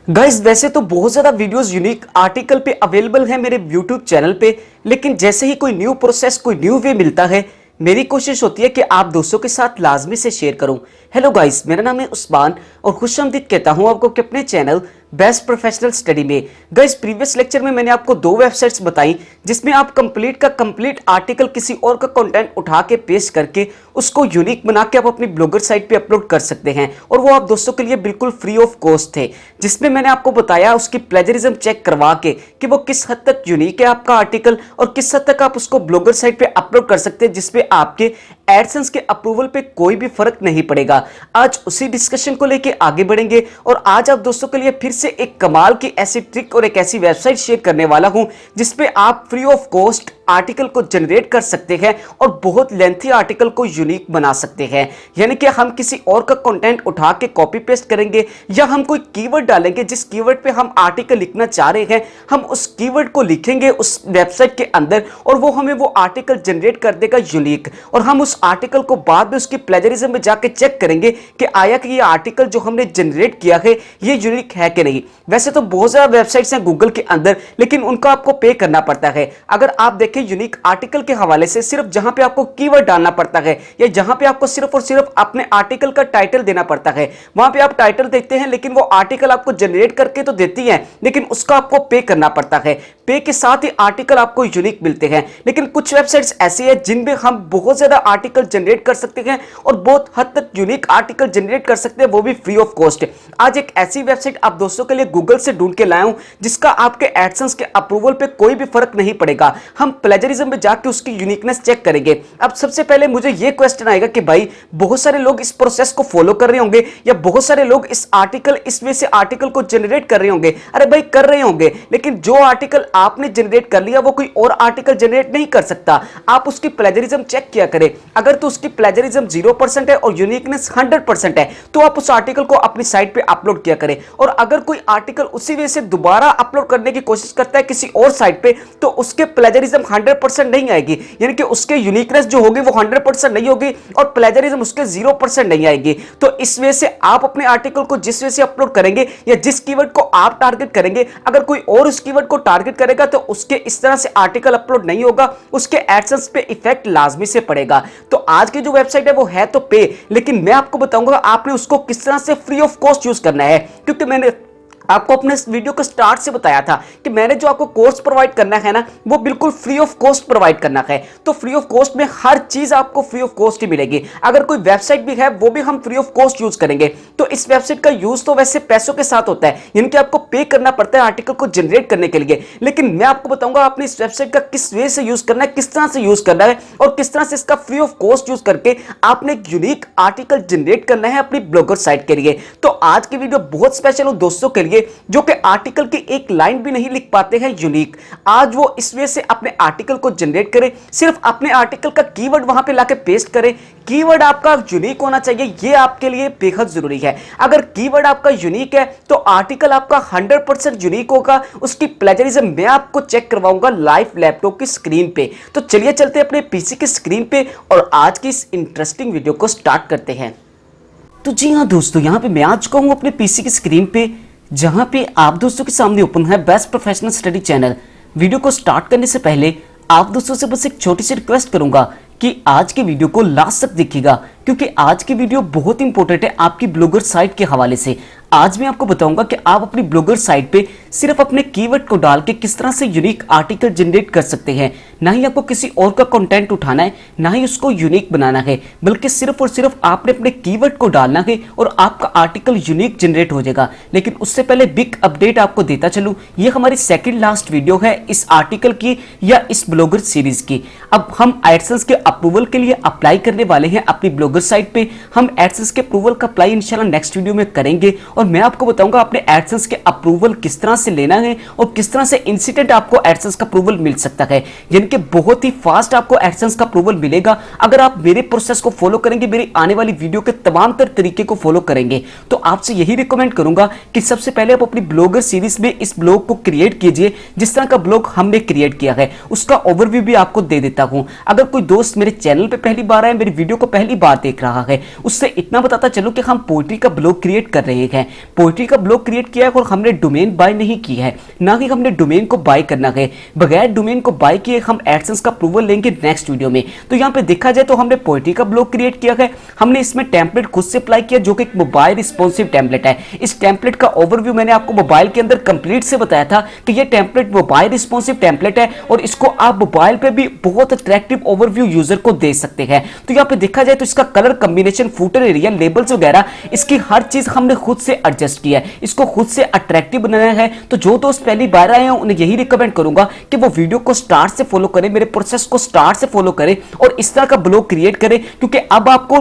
Guys वैसे तो बहुत ज़्यादा वीडियोस यूनिक आर्टिकल पे अवेलेबल हैं मेरे यूट्यूब चैनल पे, लेकिन जैसे ही कोई न्यू प्रोसेस कोई न्यू वे मिलता है मेरी कोशिश होती है कि आप दोस्तों के साथ लाजमी से शेयर करूं। हेलो गाइस, मेरा नाम है उस्मान और खुशामदीद कहता हूं आपको कि अपने चैनल बेस्ट प्रोफेशनल स्टडी में। गाइस प्रीवियस लेक्चर में मैंने आपको दो वेबसाइट्स बताई जिसमें आप कंप्लीट आर्टिकल किसी और का कंटेंट उठा के पेस्ट करके उसको यूनिक बना के आप अपनी ब्लॉगर साइट पे अपलोड कर सकते हैं, और वो आप दोस्तों के लिए बिल्कुल फ्री ऑफ कॉस्ट थे। जिसमें मैंने आपको बताया उसकी प्लेजरिज्म चेक करवा के कि वो किस हद तक यूनिक है आपका आर्टिकल और किस हद तक आप उसको ब्लॉगर साइट पे अपलोड कर सकते हैं जिसपे आपके एडसेंस के अप्रूवल पे कोई भी फर्क नहीं पड़ेगा। आज उसी डिस्कशन को लेके आगे बढ़ेंगे और आज आप दोस्तों के लिए फिर से एक कमाल की ऐसी ट्रिक और एक ऐसी वेबसाइट शेयर करने वाला हूं जिसपे आप फ्री ऑफ कॉस्ट आर्टिकल को जनरेट कर सकते हैं और बहुत लेंथी आर्टिकल को यूनिक बना सकते हैं। यानी कि हम किसी और का कंटेंट उठा के कॉपी पेस्ट करेंगे या हम कोई कीवर्ड डालेंगे, जिस कीवर्ड पे हम आर्टिकल लिखना चाह रहे हैं हम उस कीवर्ड को लिखेंगे उस वेबसाइट के अंदर और वो हमें वो आर्टिकल जनरेट कर देगा यूनिक, और हम उस आर्टिकल को बाद में उसकी प्लेजरिज्म में जाके चेक करेंगे कि आया कि ये आर्टिकल जो हमने जनरेट किया है ये यूनिक है कि नहीं। वैसे तो बहुत सारा वेबसाइट्स हैं गूगल के अंदर, लेकिन उनका आपको पे करना पड़ता है। अगर आप देखें यूनिक आर्टिकल के हवाले से सिर्फ जहां पे आपको कीवर्ड डालना पड़ता है या जहां पे आपको सिर्फ और सिर्फ अपने आर्टिकल का टाइटल देना पड़ता है, वहां पे आप टाइटल देखते हैं लेकिन वो आर्टिकल आपको जनरेट करके तो देती है लेकिन उसका आपको पे करना पड़ता है। पे के साथ ही आर्टिकल आपको यूनिक मिलते हैं। लेकिन कुछ वेबसाइट्स ऐसी है जिनमें हम बहुत ज्यादा आर्टिकल जनरेट कर सकते हैं और बहुत हद तक यूनिक आर्टिकल जनरेट कर सकते हैं, वो भी फ्री ऑफ कॉस्ट। आज एक ऐसी वेबसाइट आप दोस्तों के लिए गूगल से ढूंढ के लाया हूं जिसका आपके एडसेंस के अप्रूवल पे कोई भी फर्क नहीं पड़ेगा। हम प्लेजरिज्म में जाके उसकी यूनिकनेस चेक करेंगे। अब सबसे पहले मुझे ये क्वेश्चन आएगा कि भाई बहुत सारे लोग इस प्रोसेस को फॉलो कर रहे होंगे या बहुत सारे लोग इस वे से आर्टिकल को जनरेट कर रहे होंगे। अरे भाई कर रहे होंगे, लेकिन जो आर्टिकल आपने जनरेट कर लिया वो कोई और आर्टिकल जनरेट नहीं कर सकता। आप उसकी प्लेजरिज्म चेक किया करें। अगर तो उसकी प्लेजरिज्म 0% है और यूनिकनेस 100% है तो आप उस आर्टिकल को अपनी साइट पे अपलोड किया करें। और अगर कोई आर्टिकल उसी वे से दोबारा अपलोड करने की कोशिश करता है किसी और साइट पे तो उसके प्लेजरिज्म 100% नहीं आएगी, यानी कि उसके यूनिकनेस जो होगी वो 100% नहीं होगी और प्लेजरिज्म उसके 0% नहीं आएगी। तो इस वे से आप अपने आर्टिकल को जिस वे से अपलोड करेंगे या जिस कीवर्ड को आप टारगेट करेंगे, अगर कोई और उस कीवर्ड को टारगेट करेगा तो उसके इस तरह से आर्टिकल अपलोड नहीं होगा, उसके एडसेंस पे इफेक्ट लाजमी से पड़ेगा। तो आज की जो वेबसाइट है वो है तो पे, लेकिन मैं आपको बताऊंगा आपने उसको किस तरह से फ्री ऑफ कॉस्ट यूज करना है, क्योंकि मैंने आपको अपने इस वीडियो को स्टार्ट से बताया था कि मैंने जो आपको कोर्स प्रोवाइड करना है ना वो बिल्कुल फ्री ऑफ कॉस्ट प्रोवाइड करना है। तो फ्री ऑफ कॉस्ट में हर चीज आपको फ्री ऑफ कॉस्ट ही मिलेगी। अगर कोई वेबसाइट भी है वो भी हम फ्री ऑफ कॉस्ट यूज करेंगे। तो इस वेबसाइट का यूज तो वैसे पैसों के साथ होता है, यानी कि आपको पे करना पड़ता है आर्टिकल को जनरेट करने के लिए, लेकिन मैं आपको बताऊंगा आपने इस वेबसाइट का किस वे से यूज करना है, किस तरह से यूज करना है और किस तरह से इसका फ्री ऑफ कॉस्ट यूज करके आपने एक यूनिक आर्टिकल जनरेट करना है अपनी ब्लॉगर साइट के लिए। तो आज की वीडियो बहुत स्पेशल हो दोस्तों के लिए जो कि आर्टिकल की एक लाइन भी नहीं लिख पाते हैं यूनिक। आज वो इस वे से अपने आर्टिकल को जनरेट करें, सिर्फ अपने आर्टिकल का कीवर्ड वहां पे लाके पेस्ट करें। कीवर्ड आपका यूनिक होना चाहिए, ये आपके लिए बेहद जरूरी है। अगर कीवर्ड आपका यूनिक है तो आर्टिकल आपका 100% यूनिक होगा। उसकी प्लेजरिज्म मैं आपको चेक करवाऊंगा लाइव लैपटॉप की स्क्रीन पे। तो चलिए चलते हैं अपने पीसी की स्क्रीन पे और आज की इस इंटरेस्टिंग वीडियो को स्टार्ट करते हैं। तो जी हाँ दोस्तों, यहां पे मैं आ चुका हूं अपने पीसी की स्क्रीन पे जहां पे आप दोस्तों के सामने ओपन है best professional study channel. Video को स्टार्ट करने से पहले आप दोस्तों से बस एक छोटी सी रिक्वेस्ट करूंगा कि आज की वीडियो को लास्ट तक देखिएगा, क्योंकि आज की वीडियो बहुत इंपॉर्टेंट है आपकी ब्लॉगर साइट के हवाले से। आज मैं आपको बताऊंगा कि आप अपनी ब्लॉगर साइट पे सिर्फ अपने कीवर्ड को डाल के किस तरह से यूनिक आर्टिकल जनरेट कर सकते हैं। ना ही आपको किसी और का कंटेंट उठाना है, ना ही उसको यूनिक बनाना है, बल्कि सिर्फ और सिर्फ आपने अपने कीवर्ड को डालना है और आपका आर्टिकल यूनिक जनरेट हो जाएगा। लेकिन उससे पहले बिग अपडेट आपको देता चलूं, ये हमारी सेकंड लास्ट वीडियो है इस आर्टिकल की या इस ब्लॉगर सीरीज की। अब हम एडसेंस के अप्रूवल के लिए अप्लाई करने वाले हैं अपनी ब्लॉगर साइट पे। हम एडसेंस के अप्रूवल का अप्लाई इंशाल्लाह नेक्स्ट वीडियो में करेंगे और मैं आपको बताऊंगा अपने एडसेंस के अप्रूवल किस तरह से लेना है और किस तरह से इंस्टेंट आपको एडसेंस का अप्रूवल मिल सकता है, यानी कि बहुत ही फास्ट आपको एडसेंस का अप्रूवल मिलेगा अगर आप मेरे प्रोसेस को फॉलो करेंगे, मेरी आने वाली वीडियो के तमाम तर तरीके को फॉलो करेंगे। तो आपसे यही रिकमेंड करूंगा कि सबसे पहले आप अपनी ब्लॉगर सीरीज में इस ब्लॉग को क्रिएट कीजिए जिस तरह का ब्लॉग हमने क्रिएट किया है, उसका ओवरव्यू भी आपको दे देता हूं। अगर कोई दोस्त मेरे चैनल पे पहली बार आए, मेरी वीडियो को पहली बार देख रहा है उससे इतना बताता चलो कि हम पोएट्री का ब्लॉग क्रिएट कर रहे हैं। पोएट्री का ब्लॉग क्रिएट किया है और हमने डोमेन बाय नहीं की है, ना कि हमने डोमेन को बाय करना है। बगैर डोमेन को बाय किए हम एडसेंस का अप्रूवल लेंगे नेक्स्ट वीडियो में। तो यहाँ पे देखा जाए तो हमने पोएट्री का ब्लॉग क्रिएट किया है, हमने इसमें टेम्पलेट खुद से अप्लाई किया जो कि एक मोबाइल रिस्पॉन्सिव टेम्पलेट है। इस टेम्पलेट का ओवरव्यू मैंने आपको मोबाइल के अंदर कंप्लीट से बताया था कि ये टेम्पलेट मोबाइल रिस्पॉन्सिव टेम्पलेट है और इसको आप मोबाइल पे भी बहुत अट्रैक्टिव ओवरव्यू यूजर को दे सकते हैं। तो यहाँ पे देखा जाए तो इसका colour combination, footer area, labels वगैरह, इसकी हर चीज हमने खुद से एडजस्ट किया है, इसको खुद से अट्रैक्टिव बनाया है। तो जो दोस्त पहली बार आए हैं उन्हें यही रिकमेंड करूंगा कि वो वीडियो को स्टार्ट से फॉलो करें, मेरे प्रोसेस को स्टार्ट से फॉलो करें और इस तरह का ब्लॉग क्रिएट करें, क्योंकि अब आपको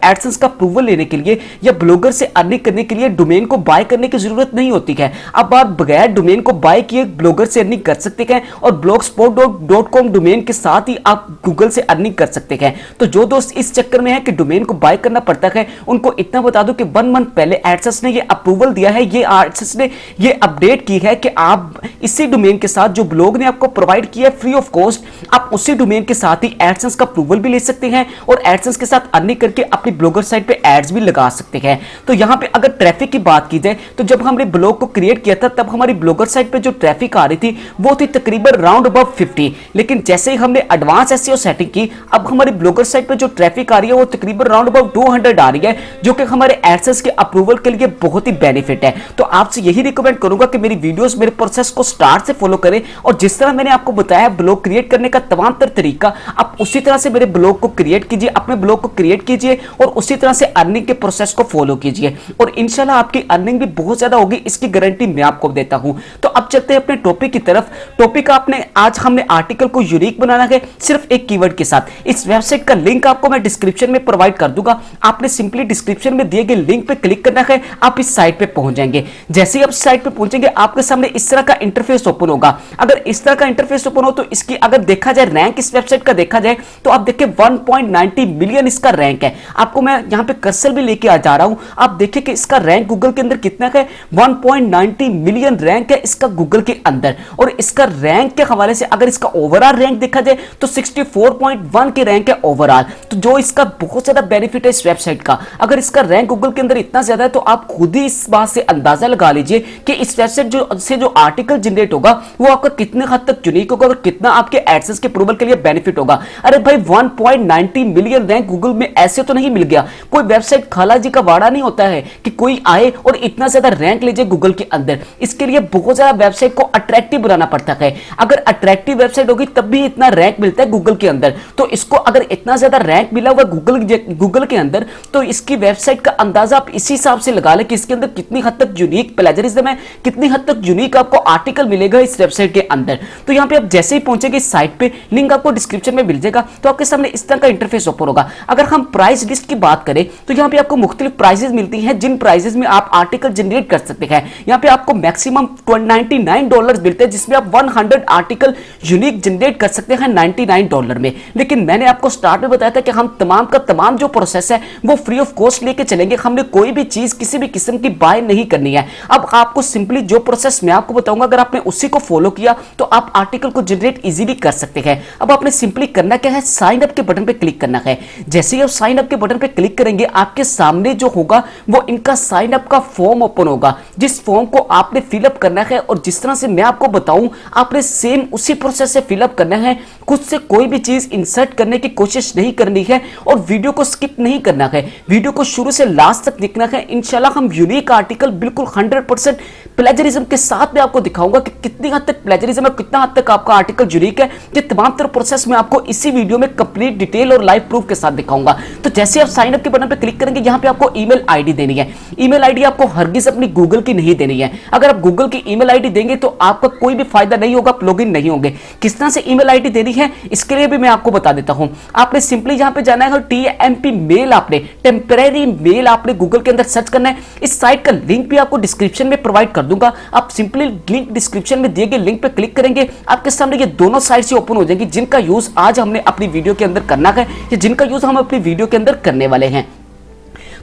एडसेंस का अप्रूवल लेने के लिए या ब्लॉगर से अर्निंग करने के लिए डोमेन को बाय करने की जरूरत नहीं होती है। अब आप बगैर डोमेन को बाय किए ब्लॉगर से अर्निंग कर सकते हैं और blogspot.com डोमेन के साथ ही आप गूगल से अर्निंग कर सकते हैं। तो जो दोस्त इस चक्कर में है कि डोमेन को बाय करना पड़ता है, उनको इतना बता दो कि 1 मंथ पहले एडसेंस ने ये अप्रूवल दिया है, ये एडसेंस ने ये अपडेट की है कि आप इसी डोमेन के साथ जो ब्लॉग ने आपको प्रोवाइड किया है फ्री ऑफ कॉस्ट, आप उसी डोमेन के साथ ही एडसेंस का अप्रूवल भी ले सकते हैं और एडसेंस के साथ अर्निंग करके अपनी ब्लॉगर साइट पे एड्स भी लगा सकते हैं। तो यहां पे अगर ट्रैफिक की बात की जाए तो जब हमने ब्लॉग को क्रिएट किया था तब हमारी ब्लॉगर साइट पे जो ट्रैफिक आ रही थी वो थी तकरीबन राउंड अबाउट 50, लेकिन जैसे ही हमने एडवांस एसईओ सेटिंग की अब हमारी ब्लॉगर साइट पे जो ट्रैफिक आ रही है वो तकरीबन राउंड अबाउट 200 आ रही है, जो कि हमारे एडसेंस के अप्रूवल के लिए बहुत ही बेनिफिट है। तो आपसे यही रिकमेंड करूंगा कि मेरी वीडियोस, मेरे प्रोसेस को स्टार्ट से फॉलो करें और जिस तरह मैंने आपको बताया ब्लॉग क्रिएट करने का तमाम तरीका, आप उसी तरह से मेरे ब्लॉग को क्रिएट कीजिए, अपने ब्लॉग को क्रिएट कीजिए और उसी तरह से अर्निंग के प्रोसेस को फॉलो कीजिए और इंशाल्लाह आपकी अर्निंग भी बहुत ज्यादा होगी, इसकी गारंटी मैं आपको देता हूं। तो अब चलते हैं अपने टॉपिक की तरफ। टॉपिक आज हमने आर्टिकल को यूनिक बनाना है सिर्फ एक कीवर्ड के साथ। इस वेबसाइट का लिंक आपको मैं डिस्क्रिप्शन में प्रोवाइड कर दूंगा, आपने सिंपली डिस्क्रिप्शन में दिए गए लिंक पे क्लिक करना है, आप इस साइट पे पहुंच जाएंगे। जैसे ही आप साइट पे पहुंचेंगे आपके सामने इस तरह का इंटरफेस ओपन होगा। अगर इस तरह का इंटरफेस ओपन हो तो इसकी अगर देखा जाए रैंक इस वेबसाइट का देखा जाए तो आप देखिए 1.90 मिलियन इसका रैंक है। आपको मैं यहां पे कर्सर भी लेके आ जा रहा हूं, आप देखिए कि इसका रैंक गूगल के अंदर कितना है, 1.90 मिलियन रैंक है इसका गूगल के अंदर। और इसका रैंक के हवाले से अगर इसका ओवरऑल रैंक देखा जाए तो 64.1 के रैंक है ओवरऑल। तो जो इसका बहुत ज्यादा बेनिफिट है इस वेबसाइट का, अगर इसका रैंक गूगल के अंदर इतना ज्यादा है तो आप खुद ही इस बात से अंदाजा लगा लीजिए कि इस वेबसाइट जो आर्टिकल जनरेट होगा वो आपका कितने हद तक यूनिक होगा और कितना आपके एडसेंस के अप्रूवल के लिए बेनिफिट होगा। अरे भाई 1.90 मिलियन रैंक गूगल में ऐसे तो नहीं मिल गया, कोई वेबसाइट खाला जी का वाड़ा नहीं होता है कि कोई आए और इतना ज्यादा रैंक ले जाए गूगल के अंदर। इसके लिए बहुत ज्यादा वेबसाइट को अट्रैक्टिव बनाना पड़ता है। अगर अट्रैक्टिव वेबसाइट होगी तब भी इतना रैंक मिलता है गूगल के अंदर। तो इसको अगर इतना ज्यादा रैंक मिला हुआ गूगल के अंदर तो इसकी वेबसाइट का अंदाजा आप इसी हिसाब से लगा लें कि इसके अंदर कितनी हद तक यूनिक प्लेजरिज्म है, कितनी हद तक यूनिक आपको आर्टिकल मिलेगा इस वेबसाइट के अंदर। तो यहां पे आप जैसे ही पहुंचेंगे इस साइट पे, लिंक आपको डिस्क्रिप्शन में मिल जाएगा, तो आपके सामने इस तरह का इंटरफेस ओपन होगा। अगर हम प्राइस लिस्ट की बात करें तो यहां पे आपको मुख्तलिफ प्राइसेस मिलती हैं जिन प्राइसेस में आप आर्टिकल जनरेट कर सकते हैं। यहां पे आपको मैक्सिमम $99 मिलते हैं जिसमें आप 100 आर्टिकल यूनिक जनरेट कर सकते हैं $99 में। लेकिन मैंने आपको स्टार्ट में बताया था कि हम तमाम का तमाम जो प्रोसेस है वो फ्री ऑफ कॉस्ट लेके चलेंगे, हमने कोई भी चीज किसी भी किस्म की बाय नहीं करनी है। अब आपको सिंपली जो प्रोसेस मैं आपको बताऊंगा अगर आपने उसी को फॉलो किया तो आप आर्टिकल को जनरेट इजीली कर सकते हैं। अब आपने सिंपली करना क्या है, साइन अप के बटन पे क्लिक करना है। जैसे ही आप साइन अप के बटन पे क्लिक करेंगे आपके सामने जो होगा वो इनका साइन अप का फॉर्म ओपन होगा, जिस फॉर्म को आपने फिलअप करना है और जिस तरह से मैं आपको बताऊं आपने सेम उसी प्रोसेस से फिलअप करना है। खुद से कोई भी चीज इंसर्ट करने की कोशिश नहीं करनी है और वीडियो को स्किप नहीं करना है, वीडियो को शुरू से लास्ट तक देखना है। इंशाल्लाह हम यूनिक आर्टिकल बिल्कुल 100% प्लेजरिज्म के साथ में आपको दिखाऊंगा कि कितनी हद तक प्लेजरिज्म है, कितना हद तक आपका आर्टिकल यूनिक है। ये तमाम तरह प्रोसेस मैं आपको इसी वीडियो में कंप्लीट डिटेल और लाइव प्रूफ के साथ दिखाऊंगा। तो जैसे आप साइन अप के बटन पर क्लिक करेंगे यहाँ पे आपको ईमेल आईडी देनी है। ईमेल आईडी आपको हरगिज अपनी गूगल की नहीं देनी है। अगर आप गूगल की ईमेल आईडी देंगे तो आपका कोई भी फायदा नहीं होगा, आप लॉगिन नहीं होंगे। किस तरह से ईमेल आईडी देनी है इसके लिए भी मैं आपको बता देता हूं। आपने सिंपली यहां पे जाना है और TMP मेल, आपने टेम्परेरी मेल आपने गूगल के अंदर सर्च करना है। इस साइट का लिंक भी आपको डिस्क्रिप्शन में प्रोवाइड कर दूंगा, आप सिंपली लिंक डिस्क्रिप्शन में दिए गए लिंक पे क्लिक करेंगे, आपके सामने ये दोनों साइट्स ही ओपन हो जाएंगी जिनका यूज आज हमने अपनी वीडियो के अंदर करना है या जिनका यूज हम अपनी वीडियो के अंदर करने वाले हैं।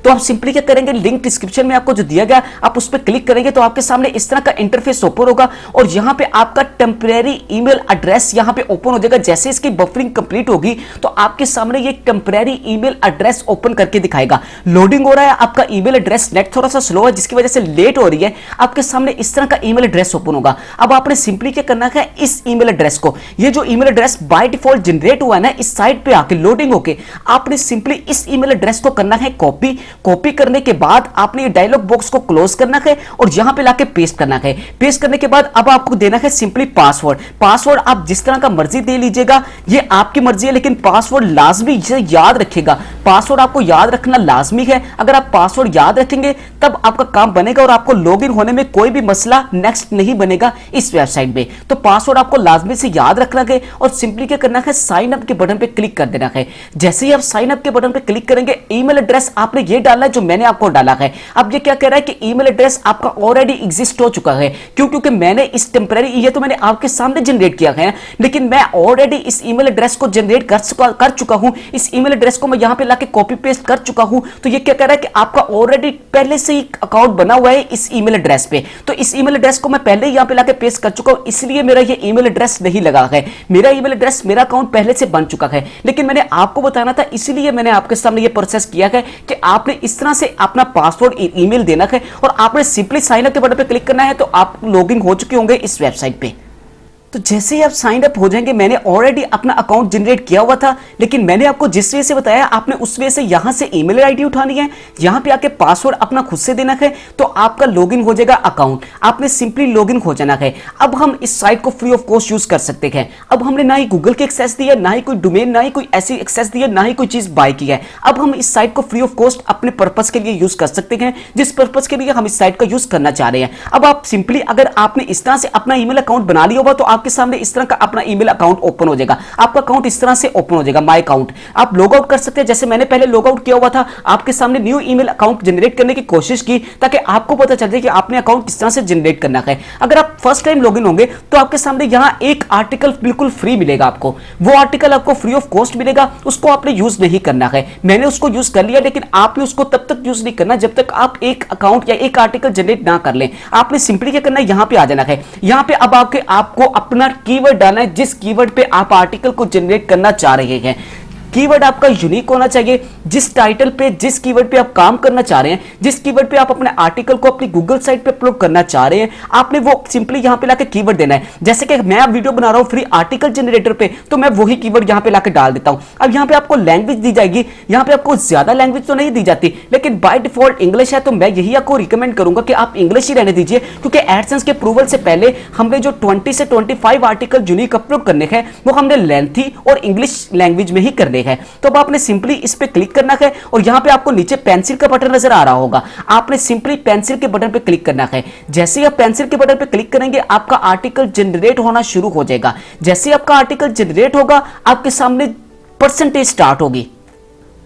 तो आप सिंपली क्या करेंगे, लिंक डिस्क्रिप्शन में आपको जो दिया गया आप उस पर क्लिक करेंगे तो आपके सामने इस तरह का इंटरफेस ओपन होगा और यहां पे आपका टेम्परेरी ईमेल एड्रेस यहां पे ओपन हो जाएगा। जैसे इसकी बफरिंग कंप्लीट होगी तो आपके सामने ये टेम्परेरी ईमेल एड्रेस ओपन करके दिखाएगा। लोडिंग हो रहा है आपका ईमेल एड्रेस, नेट थोड़ा सा स्लो है जिसकी वजह से लेट हो रही है। आपके सामने इस तरह का ईमेल एड्रेस ओपन होगा। अब आपने सिंपली क्या करना है, इस ईमेल एड्रेस को, ये जो email address by default generate हुआ है ना, इस साइट पे आके लोडिंग होके आपने सिंपली इस ईमेल एड्रेस को करना है कॉपी करने के बाद आपने ये डायलॉग बॉक्स को क्लोज करना है और यहां पे लाके पेस्ट करना है। पेस्ट करने के बाद अब आपको देना है सिंपली पासवर्ड आप जिस तरह का मर्जी दे लीजिएगा, ये आपकी मर्जी है, लेकिन पासवर्ड लाजमी इसे याद रखिएगा। पासवर्ड आपको याद रखना लाजमी है। अगर आप पासवर्ड याद रखेंगे तब आपका काम बनेगा और आपको लॉगिन होने में कोई भी मसला नेक्स्ट नहीं बनेगा इस वेबसाइट में। तो पासवर्ड आपको लाजमी से याद रखना है और सिंपली क्या करना है, साइन अप के बटन पे क्लिक कर देना है। जैसे ही आप साइन अप के बटन पे क्लिक करेंगे, ईमेल एड्रेस आपने ये डालना है जो मैंने आपको डाला है। अब ये क्या कह रहा है कि ईमेल एड्रेस आपका ऑलरेडी एग्जिस्ट हो चुका है। क्योंकि मैंने इस टेम्परेरी, ये तो मैंने आपके सामने जनरेट किया है, लेकिन मैं ऑलरेडी इस ईमेल एड्रेस को जनरेट कर चुका हूं। इस ईमेल एड्रेस को मैं यहां पे लाके कॉपी पेस्ट कर चुका हूं। तो ये क्या कह रहा है कि आपका ऑलरेडी पहले से ही अकाउंट बना हुआ है इस ईमेल एड्रेस पे। तो इस ईमेल एड्रेस को मैं पहले ही यहां पे लाके पेस्ट कर चुका हूं, इसलिए मेरा ये ईमेल एड्रेस नहीं लगा है। मेरा ईमेल एड्रेस, मेरा अकाउंट पहले से बन चुका है, लेकिन मैंने आपको बताना था, इसलिए मैंने आपके सामने ये प्रोसेस किया है कि आपने इस तरह से अपना पासवर्ड ईमेल देना है और आपने सिंपली साइन अप के बटन पे क्लिक करना है तो आप लॉगिन हो चुके होंगे इस वेबसाइट पे। तो जैसे ही आप साइन अप हो जाएंगे, मैंने ऑलरेडी अपना अकाउंट जनरेट किया हुआ था, लेकिन मैंने आपको जिस वे से बताया आपने उस वे से यहां से ईमेल आईडी उठानी है, यहां पे आके पासवर्ड अपना खुद से देना है तो आपका लॉगिन हो जाएगा अकाउंट। आपने सिंपली लॉगिन हो जाना है। अब हम इस साइट को फ्री ऑफ कॉस्ट यूज कर सकते हैं। अब हमने ना ही गूगल की एक्सेस दी है, ना ही कोई डोमेन, ना ही कोई ऐसी एक्सेस दी है, ना ही कोई चीज बाय की है। अब हम इस साइट को फ्री ऑफ कॉस्ट अपने पर्पस के लिए यूज कर सकते हैं, जिस पर्पस के लिए हम इस साइट का यूज करना चाह रहे हैं। अब आप सिंपली, अगर आपने इस तरह से अपना ईमेल अकाउंट बना लिया होगा तो आपके सामने इस तरह का अपना ईमेल अकाउंट ओपन हो जाएगा। आपका अकाउंट इस तरह से ओपन हो जाएगा, माय अकाउंट। आप लॉग आउट कर सकते हैं, जैसे मैंने पहले लॉग आउट किया हुआ था। आपके सामने न्यू ईमेल अकाउंट जनरेट करने की कोशिश की ताकि आपको पता चल जाए कि आपने अकाउंट किस तरह से जनरेट करना है। अगर आप फर्स्ट टाइम लॉगिन होंगे तो आपके सामने यहां एक आर्टिकल बिल्कुल फ्री मिलेगा आपको। वो आर्टिकल आपको फ्री ऑफ कॉस्ट मिलेगा, उसको आपने यूज नहीं करना है। मैंने उसको यूज कर लिया, लेकिन आपने उसको तब तक यूज नहीं करना जब तक आप एक अकाउंट या एक आर्टिकल जनरेट ना कर लें। आपने सिंपली क्या करना है, यहां पे आ जाना है। यहां पे अब आपको अपना कीवर्ड डालना है, जिस कीवर्ड पे आप आर्टिकल को जनरेट करना चाह रहे हैं। कीवर्ड आपका यूनिक होना चाहिए। जिस टाइटल पे, जिस कीवर्ड पे आप काम करना चाह रहे हैं, जिस कीवर्ड पे आप अपने आर्टिकल को अपनी गूगल साइट पे अपलोड करना चाह रहे हैं, आपने वो सिंपली यहां पे लाके कीवर्ड देना है। जैसे कि मैं वीडियो बना रहा हूं फ्री आर्टिकल जनरेटर पे, तो मैं वही कीवर्ड यहां पे लाके डाल देता हूं। अब यहां पे आपको लैंग्वेज दी जाएगी। यहां पे आपको ज्यादा लैंग्वेज तो नहीं दी जाती, लेकिन बाय डिफॉल्ट इंग्लिश है, तो मैं यही आपको रिकमेंड करूंगा कि आप इंग्लिश ही रहने दीजिए, क्योंकि एडसेंस के अप्रूवल से पहले हमने जो 20 से 25 आर्टिकल यूनिक अपलोड करने हैं वो हमने लेंथी और इंग्लिश लैंग्वेज में ही करने हैं। तो अब आपने सिंपली इस पे क्लिक करना है और यहां पे आपको नीचे पेंसिल का बटन नजर आ रहा होगा। आपने सिंपली पेंसिल के बटन पे क्लिक करना है। जैसे ही आप पेंसिल के बटन पे क्लिक करेंगे, आपका आर्टिकल जनरेट होना शुरू हो जाएगा। जैसे ही आपका आर्टिकल जनरेट होगा, आपके सामने परसेंटेज स्टार्ट होगी।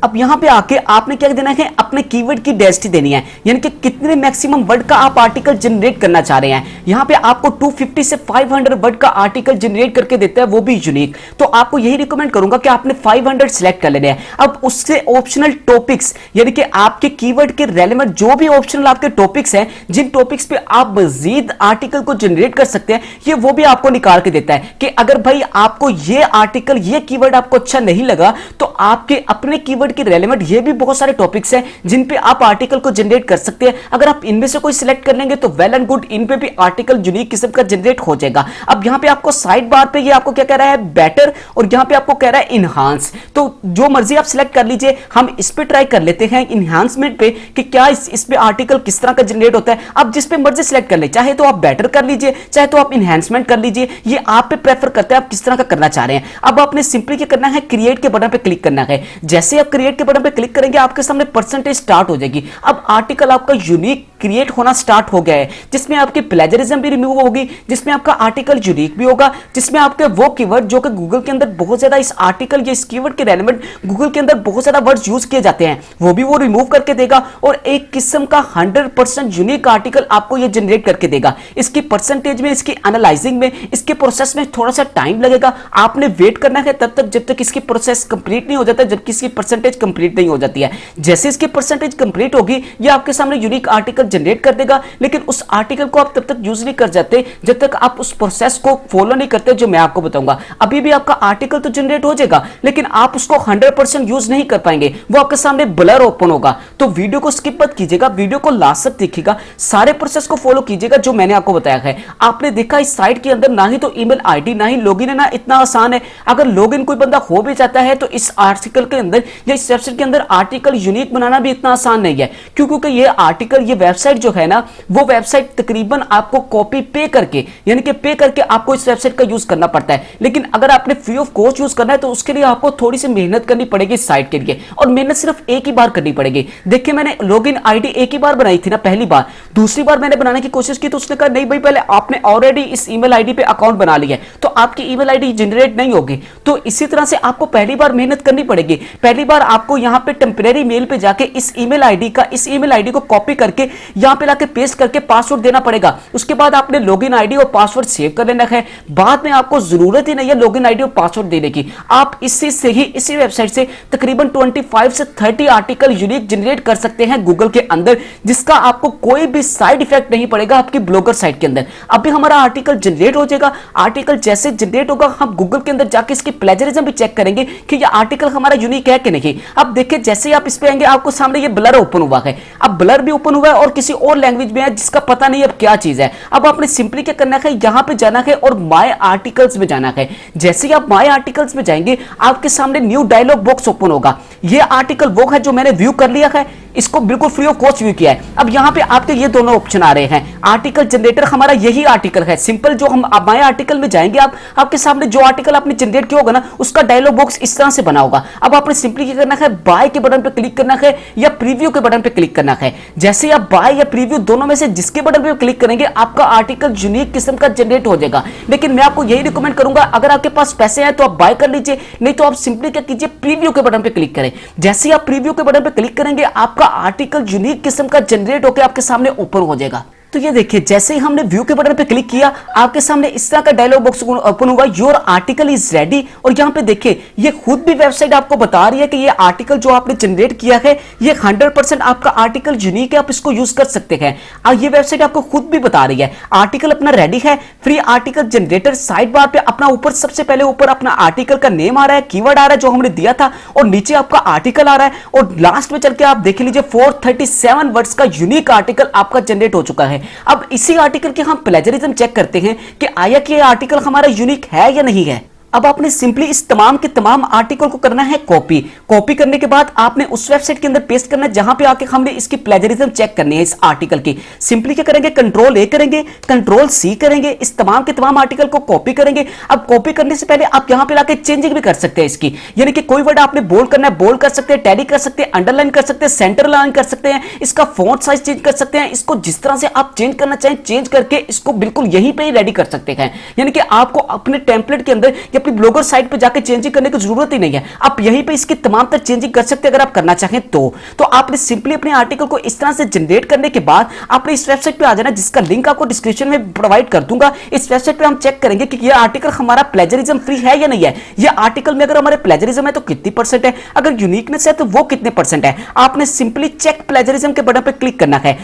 अब यहां पे आके आपने क्या देना है, अपने कीवर्ड की डेंसिटी देनी है, यानी कि कितने मैक्सिमम वर्ड का आप आर्टिकल जनरेट करना चाह रहे हैं। यहां पे आपको 250 से 500 वर्ड का आर्टिकल जनरेट करके देता है, वो भी यूनिक। तो आपको यही रिकमेंड करूंगा कि आपने 500 सिलेक्ट कर लेने हैं। अब उससे ऑप्शनल टॉपिक्स, यानी कि आपके कीवर्ड के रेलेवेंट जो भी ऑप्शनल आपके टॉपिक्स हैं, जिन टॉपिक्स पे आप मजीद आर्टिकल को जनरेट कर सकते हैं, ये वो भी आपको निकाल के देता है कि अगर भाई आपको ये आर्टिकल, ये कीवर्ड आपको अच्छा नहीं लगा, तो आपके अपने कीवर्ड की रेलेवेंट ये भी बहुत सारे टॉपिक्स हैं जिन पे आप आर्टिकल को जनरेट कर सकते हैं। अगर आप इनमें से कोई सिलेक्ट कर लेंगे तो वेल एंड गुड, इन पे भी आर्टिकल यूनिक किस्म का जनरेट हो जाएगा। अब यहां पे आपको साइड बार पे ये आपको क्या कह रहा है, बेटर, और यहां पे आपको कह रहा है इनहांस। तो जो मर्जी आप सिलेक्ट कर लीजिए। हम इस पे ट्राई कर लेते हैं इनहांसमेंट पे कि क्या इस पे आर्टिकल किस तरह का जनरेट होता है। आप जिस पे मर्जी सिलेक्ट कर ले, चाहे तो आप बेटर कर लीजिए, चाहे तो आप इनहांसमेंट कर लीजिए, ये आप पे प्रेफर करते हैं आप किस तरह का करना चाह रहे हैं। अब आपने सिंपली क्या करना है, क्रिएट के बटन पे क्लिक करना है। जैसे आप क्रिएट के बटन पे क्लिक करेंगे, आपके सामने परसेंटेज स्टार्ट हो जाएगी। अब आर्टिकल आपका यूनिक क्रिएट होना स्टार्ट हो गया है, जिसमें आपकी प्लेजरिज्म भी रिमूव होगी, जिसमें आपका आर्टिकल यूनिक भी होगा, जिसमें आपके वो कीवर्ड जो कि गूगल के अंदर बहुत ज्यादा इस आर्टिकल या इस कीवर्ड के रेलेवेंट गूगल के अंदर बहुत ज्यादा वर्ड्स यूज किए जाते हैं, वो भी वो रिमूव करके देगा और एक किस्म का 100% यूनिक आर्टिकल आपको ये जनरेट करके देगा। इसकी परसेंटेज में, इसकी एनालाइजिंग में, इसके प्रोसेस में थोड़ा सा टाइम लगेगा। आपने वेट करना है तब तक जब तक इसकी प्रोसेस कंप्लीट नहीं हो जाता, जबकि इसकी परसेंटेज परसेंटेज कंप्लीट नहीं हो जाती है। जैसे इसकी परसेंटेज कंप्लीट होगी ये आपके सामने यूनिक आर्टिकल जनरेट कर देगा, लेकिन उस आर्टिकल को आप तब तक यूज नहीं कर जाते जब तक आप उस प्रोसेस को फॉलो नहीं करते जो मैं आपको बताऊंगा। अभी भी आपका आर्टिकल तो जनरेट हो जाएगा, लेकिन आप उसको 100% यूज नहीं कर पाएंगे, वो आपके सामने ब्लर ओपन होगा। तो वीडियो को स्किप मत कीजिएगा, वीडियो को लास्ट तक देखिएगा, सारे प्रोसेस को फॉलो कीजिएगा जो मैंने आपको बताया है। आपने देखा इस साइट के अंदर ना ही तो ईमेल आईडी ना ही लॉगिन है, ना इतना आसान है। अगर लॉगिन कोई बंदा हो भी जाता है तो इस आर्टिकल के अंदर या इस वेबसाइट के अंदर आर्टिकल यूनिक बनाना भी इतना आसान नहीं है, क्योंकि ये आर्टिकल ये वेबसाइट जो है ना, वो वेबसाइट तकरीबन आपको कॉपी पे करके यानी कि पे करके आपको इस वेबसाइट का यूज करना पड़ता है। लेकिन अगर आपने फ्री ऑफ कॉस्ट यूज करना है तो उसके लिए आपको थोड़ी सी मेहनत करनी पड़ेगी इस साइट के लिए, और मेहनत सिर्फ एक ही बार करनी पड़ेगी। देखिए मैंने लॉगिन आईडी एक ही बार बनाई थी ना, पहली बार। दूसरी बार मैंने बनाने की कोशिश की तो उसने कहा नहीं भाई पहले आपने ऑलरेडी इस ईमेल आईडी पे अकाउंट बना लिया है तो आपकी ईमेल आईडी जनरेट नहीं होगी। तो इसी तरह से आपको पहली बार मेहनत करनी पड़ेगी। पहली बार आपको यहां पे टेम्परेरी मेल पे जाके इस ईमेल आईडी को कॉपी करके यहां पे लाके पेस्ट करके पासवर्ड देना पड़ेगा। उसके बाद आपने लॉगिन आईडी और पासवर्ड सेव कर लेना है। बाद में आपको जरूरत ही नहीं है लॉगिन आईडी और पासवर्ड देने की, आप इसी वेबसाइट से तकरीबन 25 से 30 आर्टिकल यूनिक जनरेट कर सकते हैं गूगल के अंदर, जिसका आपको कोई भी साइड इफेक्ट नहीं पड़ेगा आपकी ब्लॉगर साइट के अंदर। अभी हमारा आर्टिकल जनरेट हो जाएगा। आर्टिकल जैसे जनरेट होगा हम गूगल के अंदर जाके इसकी प्लेजरिज्म भी चेक करेंगे कि ये आर्टिकल हमारा यूनिक है कि नहीं। अब देखिए जैसे ही आप इस पे आएंगे आपको सामने ये ब्लर ओपन हुआ है। अब ब्लर भी ओपन हुआ है और किसी और लैंग्वेज में है जिसका पता नहीं अब क्या चीज है। अब आपने सिंपली क्या करना है, यहां पे जाना है और माय आर्टिकल्स में जाना है। जैसे ही आप माय आर्टिकल्स में जाएंगे आपके सामने न्यू डायलॉग बॉक्स ओपन होगा। ये आर्टिकल वो है जो मैंने व्यू कर लिया है, इसको बिल्कुल फ्री ऑफ कॉस्ट व्यू किया है। अब यहां पे आपके ये दोनों ऑप्शन आ रहे हैं। आर्टिकल जनरेटर हमारा यही आर्टिकल है, सिंपल जो हम माय आर्टिकल में जाएंगे आपके सामने जो आर्टिकल आपने जनरेट किया होगा ना उसका डायलॉग बॉक्स इस तरह से बना होगा। अब आपने सिंपली क्या करना है, बाय के बटन पे क्लिक करना है या प्रीव्यू के बटन पे क्लिक करना है। जैसे आप बाय या प्रीव्यू दोनों में से जिसके बटन पे क्लिक करेंगे आपका आर्टिकल यूनिक किस्म का जनरेट हो जाएगा। लेकिन मैं आपको यही रिकमेंड करूंगा, अगर आपके पास पैसे हैं तो आप बाय कर लीजिए, नहीं तो आप सिंपली क्या कीजिए प्रीव्यू के बटन पे क्लिक करें। जैसे आप प्रीव्यू के बटन पे क्लिक करेंगे आपका आर्टिकल यूनिक किस्म का जनरेट होकर आपके सामने ओपन हो जाएगा। तो ये देखिए जैसे ही हमने व्यू के बटन पे क्लिक किया आपके सामने इस तरह का डायलॉग बॉक्स ओपन हुआ, योर आर्टिकल इज रेडी। और यहां पे देखिए ये खुद भी वेबसाइट आपको बता रही है कि ये आर्टिकल जो आपने जनरेट किया है ये 100% आपका आर्टिकल यूनिक है, आप इसको यूज कर सकते हैं। और ये वेबसाइट आपको खुद भी बता रही है आर्टिकल अपना रेडी है। Free article generator side bar पे अपना ऊपर सबसे पहले ऊपर अपना आर्टिकल का नेम आ रहा है, कीवर्ड आ रहा है जो हमने दिया था, और नीचे आपका आर्टिकल आ रहा है। और लास्ट में चल के आप देख लीजिए 437 वर्ड्स का यूनिक आर्टिकल आपका जनरेट हो चुका है। अब इसी आर्टिकल के हम प्लेजरिज्म चेक करते हैं कि आया कि ये आर्टिकल हमारा यूनिक है या नहीं है। अब आपने सिंपली इस तमाम के तमाम आर्टिकल को करना है कॉपी करने के बाद आपने उस वेबसाइट के अंदर पेस्ट करना है जहां पे आके हमने इसकी प्लेजरिज्म चेक करनी है इस आर्टिकल की। सिंपली क्या करेंगे, कंट्रोल ए करेंगे, कंट्रोल सी करेंगे, इस तमाम के तमाम आर्टिकल को कॉपी करेंगे। अब कॉपी करने से पहले आप यहां पे लाके चेंजिंग भी कर सकते हैं इसकी, यानी कि कोई वर्ड आपने बोल्ड करना है बोल्ड कर सकते हैं, टैली कर सकते हैं, अंडरलाइन कर सकते हैं, सेंटर लाइन कर सकते हैं, इसका फॉन्ट साइज चेंज कर सकते हैं। इसको जिस तरह से आप चेंज करना चाहें चेंज करके इसको बिल्कुल यहीं पे ही रेडी कर सकते हैं। यानी कि आपको अपने टेम्पलेट के अंदर या अपनी ब्लॉगर साइट पे जाके चेंजिंग करने की जरूरत ही नहीं है, आप यहीं पे इसकी तमाम तरह चेंजिंग कर सकते हैं अगर आप करना चाहें तो आपने सिंपली अपने आर्टिकल को इस तरह से जनरेट करने के बाद आपने इस वेबसाइट पे आ जाना, जिसका लिंक आपको डिस्क्रिप्शन में प्रोवाइड कर दूंगा। इस वेबसाइट पे हम चेक करेंगे कि ये आर्टिकल हमारा प्लेजरिज्म फ्री है या नहीं है। ये आर्टिकल में अगर हमारे प्लेजरिज्म है तो कितनी परसेंट है, अगर यूनिकनेस है तो वो कितने परसेंट है। आपने सिंपली चेक प्लेजरिज्म के बटन पे क्लिक करना है।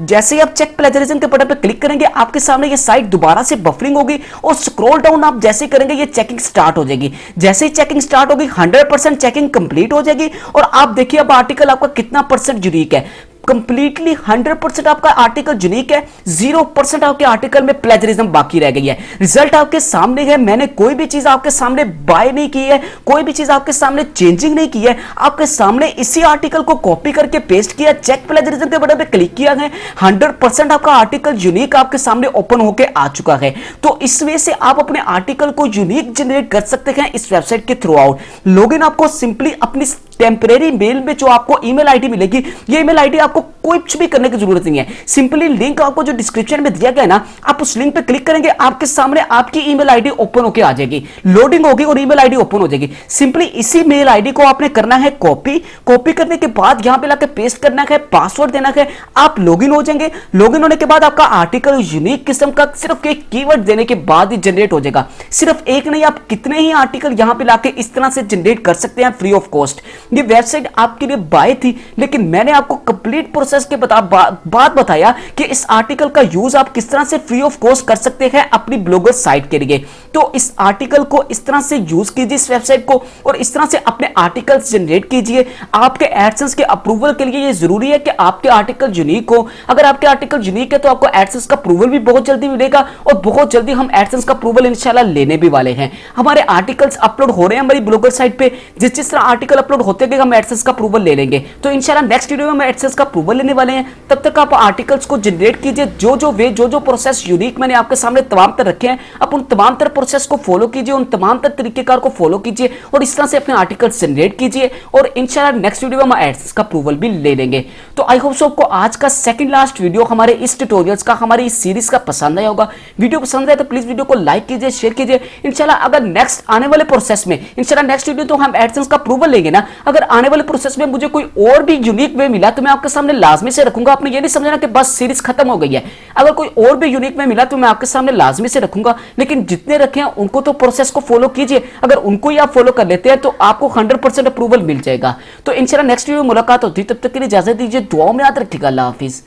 जैसे ही आप चेक प्लेजरिज्म के बटन पर क्लिक करेंगे आपके सामने ये साइट दोबारा से बफरिंग होगी और स्क्रॉल डाउन आप जैसे करेंगे ये चेकिंग स्टार्ट हो जाएगी। जैसे ही चेकिंग स्टार्ट होगी 100% चेकिंग कंप्लीट हो जाएगी और आप देखिए अब आर्टिकल आपका कितना परसेंट यूनिक है। कंप्लीटली 100% आपका आर्टिकल यूनिक है, 0% आपके आर्टिकल में प्लेजरिज्म बाकी रह गई है। रिजल्ट आपके सामने है, मैंने कोई भी चीज आपके सामने बाय नहीं की है, कोई भी चीज आपके सामने चेंजिंग नहीं की है, आपके सामने इसी आर्टिकल को कॉपी करके पेस्ट किया, चेक प्लेजरिज्म के बटन पे क्लिक किया है, 100% आपका आर्टिकल यूनिक आपके सामने ओपन होके आ चुका है। तो इस वजह से आप अपने आर्टिकल को यूनिक जनरेट कर सकते हैं इस वेबसाइट के थ्रू आउट। लॉगिन आपको सिंपली अपनी टेम्परेरी मेल में जो आपको ईमेल आईडी मिलेगी, ये ईमेल आईडी आपको कुछ भी करने की जरूरत नहीं है। सिंपली लिंक आपको जो डिस्क्रिप्शन में दिया गया ना, आप उस लिंक पे क्लिक करेंगे, आपके सामने आपकी ईमेल आईडी ओपन होकर आ जाएगी, लोडिंग होगी और ईमेल आईडी ओपन हो जाएगी। सिंपली इसी मेल आईडी को आपने करना है कॉपी करने के बाद यहां पे लाके पेस्ट करना है, पासवर्ड देना है, आप लॉगिन हो जाएंगे। लॉगिन होने के बाद आपका आर्टिकल यूनिक किस्म का सिर्फ एक कीवर्ड देने के बाद ही जनरेट हो जाएगा। सिर्फ एक नहीं, आप कितने ही आर्टिकल यहां पे लाके इस तरह से जनरेट कर सकते हैं फ्री ऑफ कॉस्ट। ये वेबसाइट आपके लिए बाय थी, लेकिन मैंने आपको कंप्लीट प्रोसेस के बाद बताया कि इस आर्टिकल का यूज आप किस तरह से फ्री ऑफ कॉस्ट कर सकते हैं अपनी ब्लॉगर साइट के लिए। तो इस आर्टिकल को इस तरह से यूज कीजिए, इस वेबसाइट को, और इस तरह से अपने आर्टिकल्स जनरेट कीजिए। आपके एडसेंस के अप्रूवल के लिए ये जरूरी है कि आपके आर्टिकल यूनिक हो। अगर आपके आर्टिकल यूनिक है तो आपको एडसेंस का अप्रूवल भी बहुत जल्दी मिलेगा, और बहुत जल्दी हम एडसेंस का अप्रूवल इंशाल्लाह लेने भी वाले हैं। हमारे आर्टिकल्स अपलोड हो रहे हैं हमारी ब्लॉगर साइट पे, जिस तरह आर्टिकल अपलोड होते गए हम एडसेंस का अप्रूवल ले लेंगे। तो इंशाल्लाह नेक्स्ट वीडियो में हम एडसेंस का अप्रूवल लेने वाले हैं। तब तक आप आर्टिकल्स को जनरेट कीजिए, जो प्रोसेस यूनिक मैंने आपके सामने तमाम तर रखे हैं, आप उन तमाम तर प्रोसेस को फॉलो कीजिए, उन तमाम तर तरीकेकार को फॉलो कीजिए, और इस तरह से अपने आर्टिकल्स जनरेट कीजिए, और इंशाल्लाह नेक्स्ट वीडियो में हम एडसेंस का अप्रूवल भी ले लेंगे। तो आई होप सो आपको आज का सेकंड लास्ट वीडियो हमारे इस ट्यूटोरियल्स का, हमारी इस सीरीज का पसंद आया होगा। वीडियो पसंद आए तो प्लीज वीडियो को लाइक कीजिए, शेयर कीजिए। इंशाल्लाह अगर नेक्स्ट आने वाले प्रोसेस में, इंशाल्लाह नेक्स्ट वीडियो तो हम एडसेंस का अप्रूवल लेंगे ना, अगर आने वाले प्रोसेस में मुझे कोई और भी यूनिक वे मिला तो मैं आपके सामने लाजमी से रखूंगा। आपने ये नहीं समझना कि बस सीरीज खत्म हो गई है। अगर कोई और भी यूनिक वे मिला तो मैं आपके सामने लाजमी से रखूंगा, लेकिन जितने रखे हैं उनको तो प्रोसेस को फॉलो कीजिए। अगर उनको ही आप फॉलो कर लेते हैं तो आपको 100% अप्रूवल मिल जाएगा। तो इंशाल्लाह नेक्स्ट वीडियो में मुलाकात होती है, तब तक के लिए इजाजत दीजिए, दुआओं में याद रखिएगा। अल्लाह हाफिज।